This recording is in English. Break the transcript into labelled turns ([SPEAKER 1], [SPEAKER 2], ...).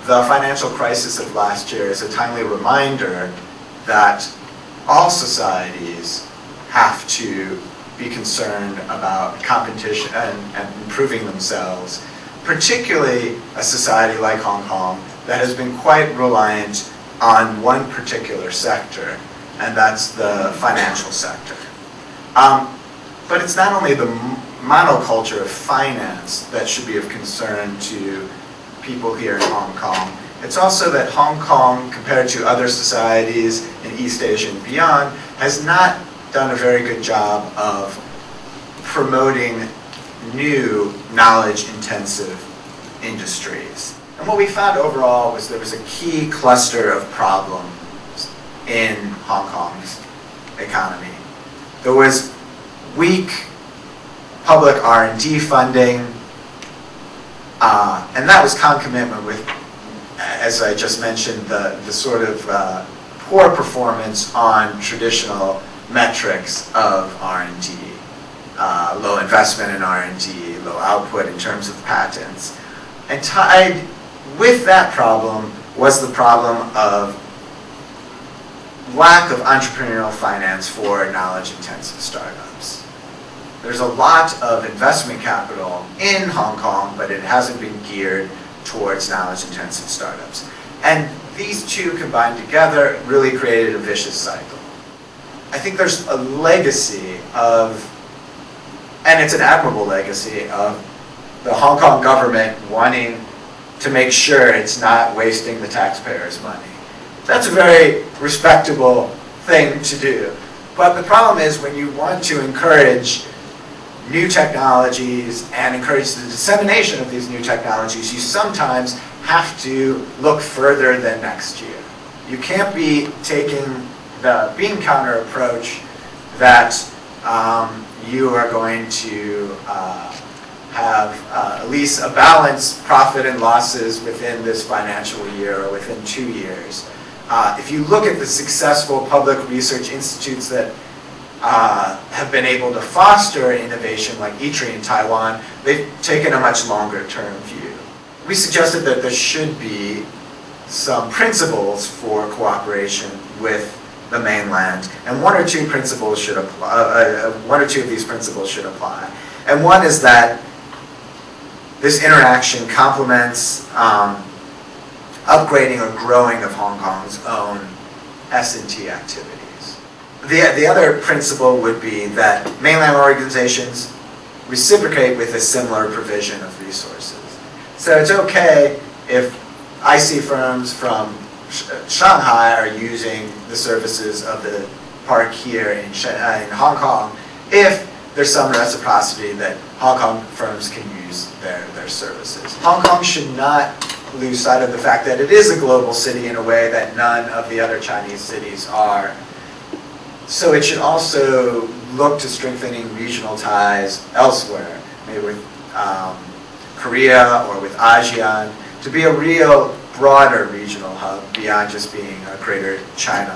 [SPEAKER 1] the financial crisis of last year is a timely reminder that all societies have to be concerned about competition and improving themselves, particularly a society like Hong Kong that has been quite reliant on one particular sector, and that's the financial sector. But it's not only the monoculture of finance that should be of concern to people here in Hong Kong. It's also that Hong Kong, compared to other societies in East Asia and beyond, has not done a very good job of promoting new knowledge-intensive industries. And what we found overall was there was a key cluster of problems in Hong Kong's economy. There was weak public R&D funding, and that was concomitant with, as I just mentioned, the sort of poor performance on traditional metrics of R&D. Low investment in R&D, low output in terms of patents. And tied with that problem was the problem of lack of entrepreneurial finance for knowledge-intensive startups. There's a lot of investment capital in Hong Kong, but it hasn't been geared towards knowledge-intensive startups. And these two combined together really created a vicious cycle. I think there's a legacy of, and it's an admirable legacy, of the Hong Kong government wanting to make sure it's not wasting the taxpayers' money. That's a very respectable thing to do. But the problem is when you want to encourage new technologies and encourage the dissemination of these new technologies, you sometimes have to look further than next year. You can't be taking the bean counter approach that you are going to have at least a balanced profit and losses within this financial year or within 2 years. If you look at the successful public research institutes that have been able to foster innovation like ITRI in Taiwan, they've taken a much longer term view. We suggested that there should be some principles for cooperation with the mainland, and one or two of these principles should apply. And one is that this interaction complements upgrading or growing of Hong Kong's own S&T activities. The other principle would be that mainland organizations reciprocate with a similar provision of resources. So it's okay if IC firms from Shanghai are using the services of the park here in Hong Kong if there's some reciprocity that Hong Kong firms can use their services. Hong Kong should not lose sight of the fact that it is a global city in a way that none of the other Chinese cities are. So it should also look to strengthening regional ties elsewhere, maybe with Korea or with ASEAN, to be a real broader regional hub beyond just being a greater China.